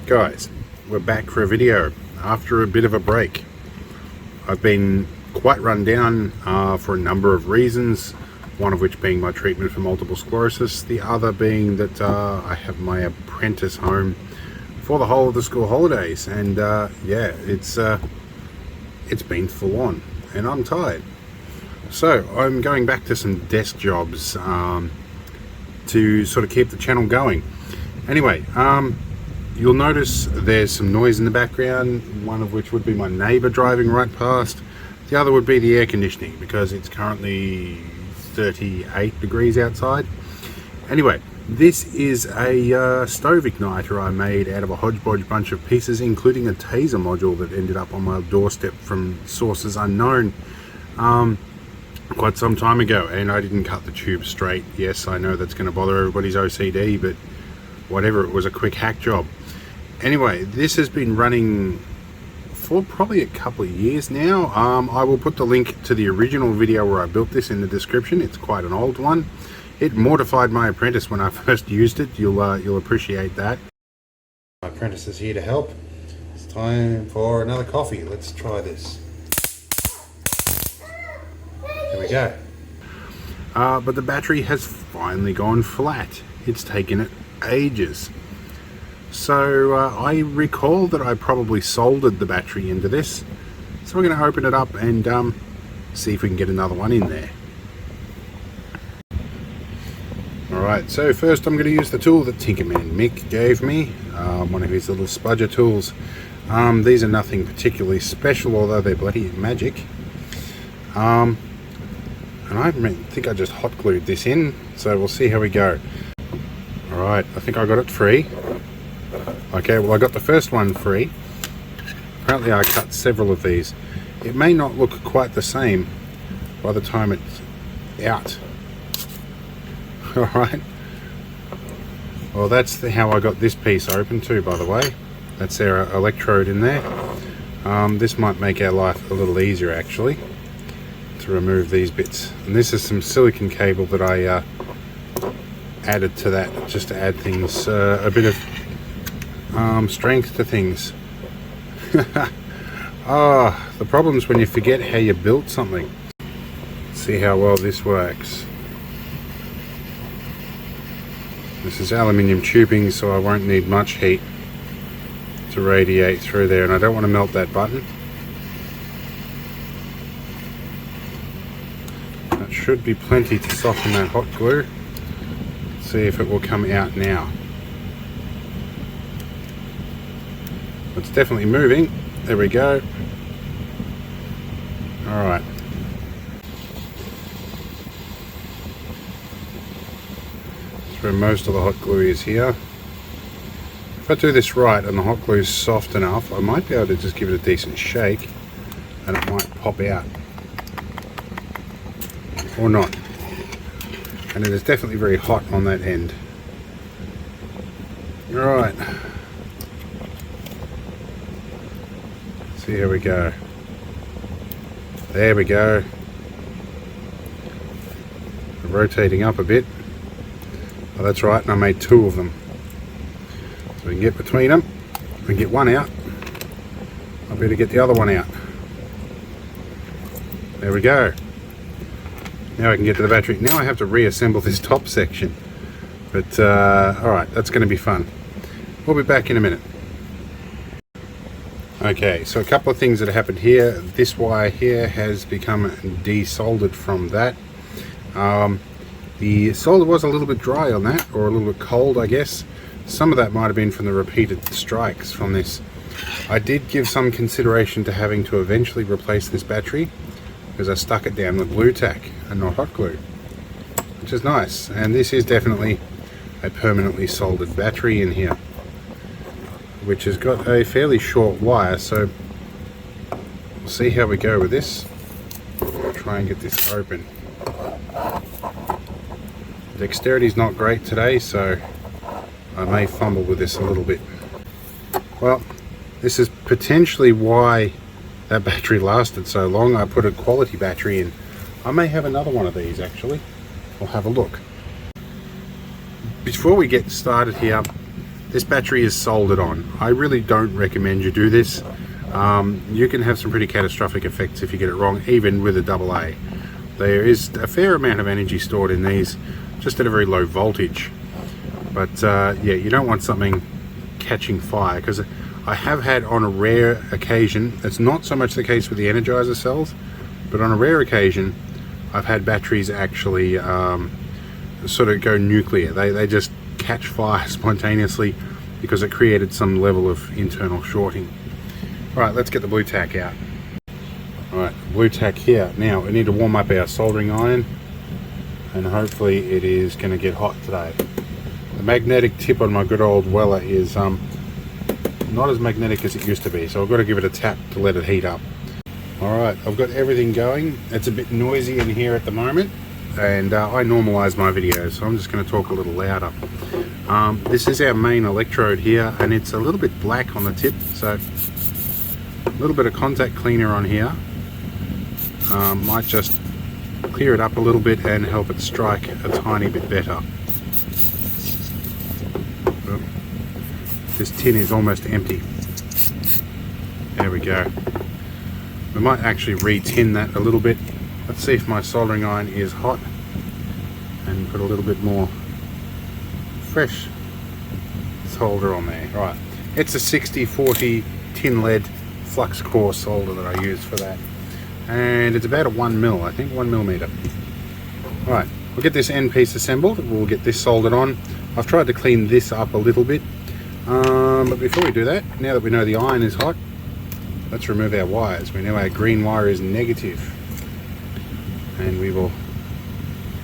Alright guys, we're back for a video after a bit of a break. I've been quite run down for a number of reasons, one of which being my treatment for multiple sclerosis, the other being that I have my apprentice home for the whole of the school holidays, and yeah, it's been full on and I'm tired. So I'm going back to some desk jobs to sort of keep the channel going. Anyway, you'll notice there's some noise in the background, one of which would be my neighbour driving right past. The other would be the air conditioning because it's currently 38 degrees outside. Anyway, this is a stove igniter I made out of a hodgepodge bunch of pieces, including a Taser module that ended up on my doorstep from sources unknown quite some time ago, and I didn't cut the tube straight. Yes, I know that's going to bother everybody's OCD, but whatever, it was a quick hack job. Anyway, this has been running for probably a couple of years now. I will put the link to the original video where I built this in the description. It's quite an old one. It mortified my apprentice when I first used it. You'll appreciate that. My apprentice is here to help. It's time for another coffee. Let's try this. There we go. But the battery has finally gone flat. It's taken it ages. So I recall that I probably soldered the battery into this. So we're going to open it up and see if we can get another one in there. Alright, so first I'm going to use the tool that Tinkerman Mick gave me, one of his little spudger tools. These are nothing particularly special, although they're bloody magic. And I think I just hot glued this in, so we'll see how we go. Alright, I think I got it free. Okay, well I got the first one free. Apparently I cut several of these. It may not look quite the same by the time it's out. Alright. Well, that's how I got this piece open too, by the way. That's their electrode in there. This might make our life a little easier actually, to remove these bits. And this is some silicon cable that I added to that just to add things, a bit of strength to things. The problem's when you forget how you built something. Let's see how well this works. This is aluminium tubing, so I won't need much heat to radiate through there, and I don't want to melt that button. That should be plenty to soften that hot glue. See if it will come out now. It's definitely moving. There we go. Alright. That's where most of the hot glue is here. If I do this right and the hot glue is soft enough, I might be able to just give it a decent shake and it might pop out. Or not. And it is definitely very hot on that end. Alright. See how we go. There we go. Rotating up a bit. Oh, that's right, and I made two of them. So we can get between them. We can get one out. I better get the other one out. There we go. Now I can get to the battery. Now I have to reassemble this top section. But, alright, that's going to be fun. We'll be back in a minute. Okay, so a couple of things that happened here. This wire here has become desoldered from that. The solder was a little bit dry on that, or a little bit cold, I guess. Some of that might have been from the repeated strikes from this. I did give some consideration to having to eventually replace this battery, because I stuck it down with glue tack and not hot glue, which is nice. And this is definitely a permanently soldered battery in here, which has got a fairly short wire, so we'll see how we go with this. I'll try and get this open. Dexterity's not great today, so I may fumble with this a little bit. Well, this is potentially why that battery lasted so long. I put a quality battery in. I may have another one of these actually. We'll have a look. Before we get started here, this battery is soldered on. I really don't recommend you do this. You can have some pretty catastrophic effects if you get it wrong, even with a AA. There is a fair amount of energy stored in these, just at a very low voltage. But yeah, you don't want something catching fire, because I have had on a rare occasion, it's not so much the case with the Energizer cells, but on a rare occasion I've had batteries actually sort of go nuclear. They just catch fire spontaneously because it created some level of internal shorting. Alright, let's get the blue tack out. Alright, blue tack here. Now we need to warm up our soldering iron, and hopefully it is going to get hot today. The magnetic tip on my good old Weller is not as magnetic as it used to be, so I've got to give it a tap to let it heat up. Alright, I've got everything going. It's a bit noisy in here at the moment, and I normalise my videos, so I'm just going to talk a little louder. This is our main electrode here, and it's a little bit black on the tip, so a little bit of contact cleaner on here might just clear it up a little bit and help it strike a tiny bit better. This tin is almost empty. There we go. We might actually re-tin that a little bit. Let's see if my soldering iron is hot, and put a little bit more fresh solder on there. Right, it's a 60-40 tin lead flux core solder that I use for that, and it's about a 1 mil, I think 1 millimeter. Right, we'll get this end piece assembled. We'll get this soldered on. I've tried to clean this up a little bit, but before we do that, now that we know the iron is hot, let's remove our wires. We know our green wire is negative, and we will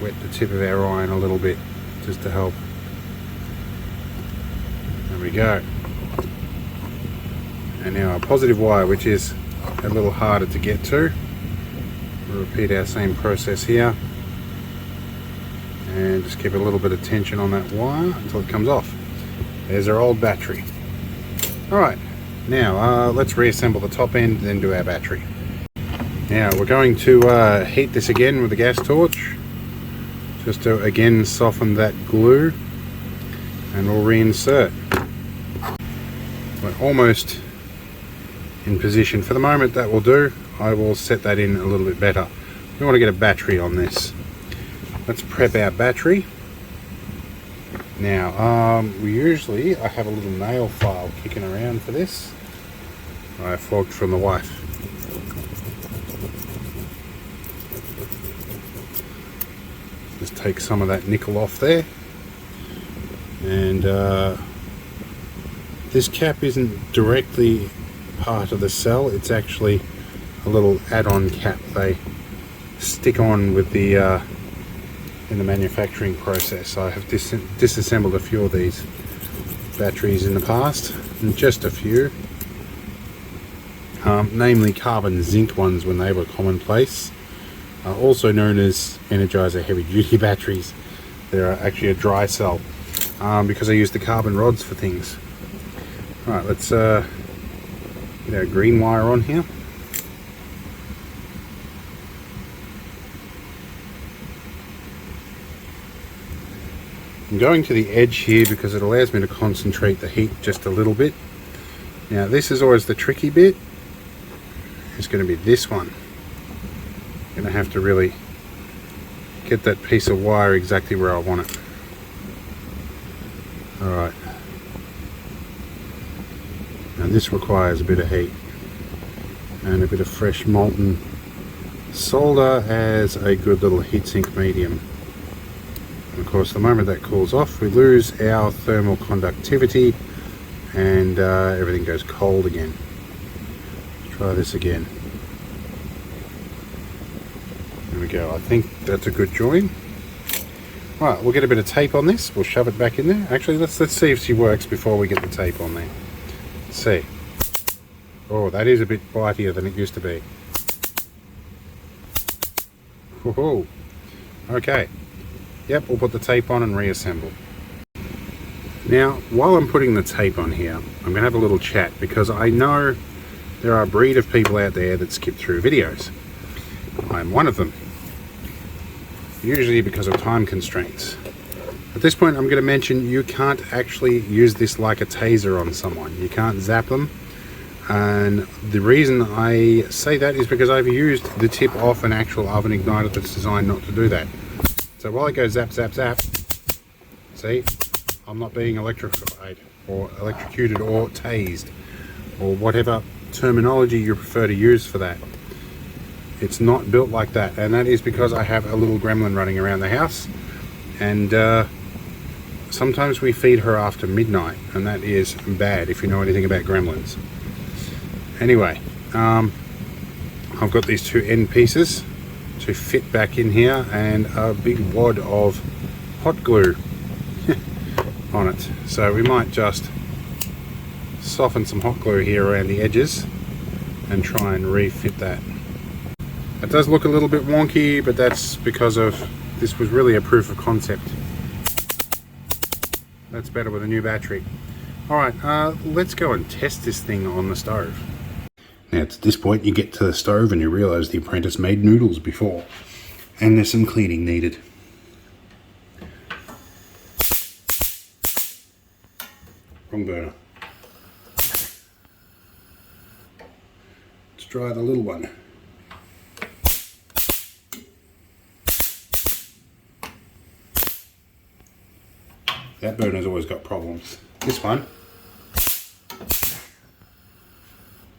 wet the tip of our iron a little bit just to help. There we go. And now our positive wire, which is a little harder to get to. We'll repeat our same process here, and just keep a little bit of tension on that wire until it comes off. There's our old battery. Alright, now let's reassemble the top end, then do our battery. Now we're going to heat this again with a gas torch, just to again soften that glue, and we'll reinsert. We're almost in position. For the moment that will do. I will set that in a little bit better. We want to get a battery on this. Let's prep our battery. Now I have a little nail file kicking around for this. I flogged from the wife. Just take some of that nickel off there, and this cap isn't directly part of the cell, it's actually a little add-on cap they stick on with the in the manufacturing process. I have disassembled a few of these batteries in the past, and just a few, namely carbon zinc ones when they were commonplace, also known as Energizer heavy duty batteries. They're actually a dry cell because I use the carbon rods for things. Alright, let's get our green wire on here. I'm going to the edge here because it allows me to concentrate the heat just a little bit. Now this is always the tricky bit. It's going to be this one. I'm going to have to really get that piece of wire exactly where I want it. Alright. Now this requires a bit of heat and a bit of fresh molten solder as a good little heatsink medium. And of course the moment that cools off, we lose our thermal conductivity and everything goes cold again. Let's try this again. There we go. I think that's a good join. Right, we'll get a bit of tape on this. We'll shove it back in there. Actually, let's see if she works before we get the tape on there. Let's see. Oh, that is a bit bitier than it used to be. Woohoo! Okay. Yep, we'll put the tape on and reassemble. Now, while I'm putting the tape on here, I'm going to have a little chat because I know there are a breed of people out there that skip through videos. I'm one of them. Usually because of time constraints. At this point, I'm going to mention you can't actually use this like a taser on someone. You can't zap them. And the reason I say that is because I've used the tip off an actual oven igniter that's designed not to do that. So while I go zap, zap, zap, see, I'm not being electrified or electrocuted or tased or whatever terminology you prefer to use for that. It's not built like that, and that is because I have a little gremlin running around the house, and sometimes we feed her after midnight, and that is bad if you know anything about gremlins. Anyway, I've got these two end pieces to fit back in here and a big wad of hot glue on it. So we might just soften some hot glue here around the edges and try and refit that. It does look a little bit wonky, but that's because of this was really a proof of concept. That's better with a new battery. Alright, let's go and test this thing on the stove. Now it's at this point you get to the stove and you realise the apprentice made noodles before, and there's some cleaning needed. Wrong burner. Let's try the little one. That burner's always got problems. This one,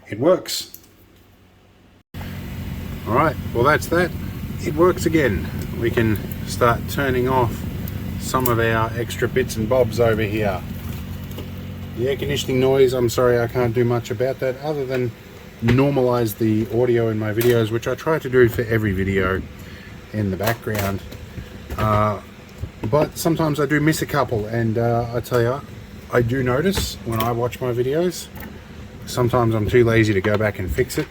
it works. Alright, well that's that. It works again. We can start turning off some of our extra bits and bobs over here. The air conditioning noise, I'm sorry I can't do much about that other than normalize the audio in my videos, which I try to do for every video in the background. But sometimes I do miss a couple, and I tell you, I do notice when I watch my videos. Sometimes I'm too lazy to go back and fix it.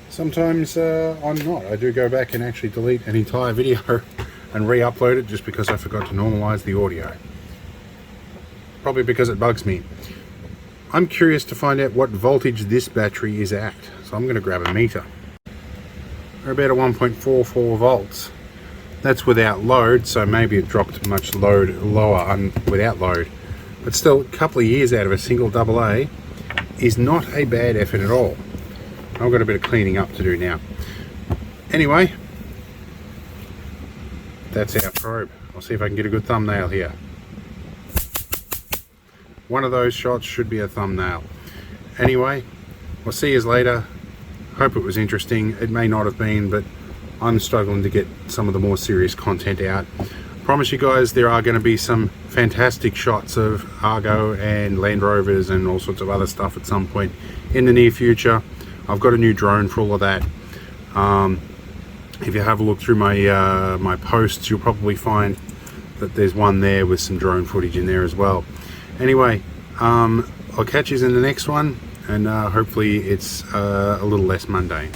Sometimes I'm not. I do go back and actually delete an entire video and re-upload it just because I forgot to normalize the audio. Probably because it bugs me. I'm curious to find out what voltage this battery is at, so I'm going to grab a meter. We're about a 1.44 volts. That's without load, so maybe it dropped much lower without load. But still, a couple of years out of a single AA is not a bad effort at all. I've got a bit of cleaning up to do now. Anyway, that's our probe. I'll see if I can get a good thumbnail here. One of those shots should be a thumbnail. Anyway, we'll see you later. Hope it was interesting. It may not have been, but I'm struggling to get some of the more serious content out. Promise you guys there are going to be some fantastic shots of Argo and Land Rovers and all sorts of other stuff at some point in the near future. I've got a new drone for all of that. If you have a look through my my posts, you'll probably find that there's one there with some drone footage in there as well. Anyway, I'll catch you in the next one, and hopefully it's a little less mundane.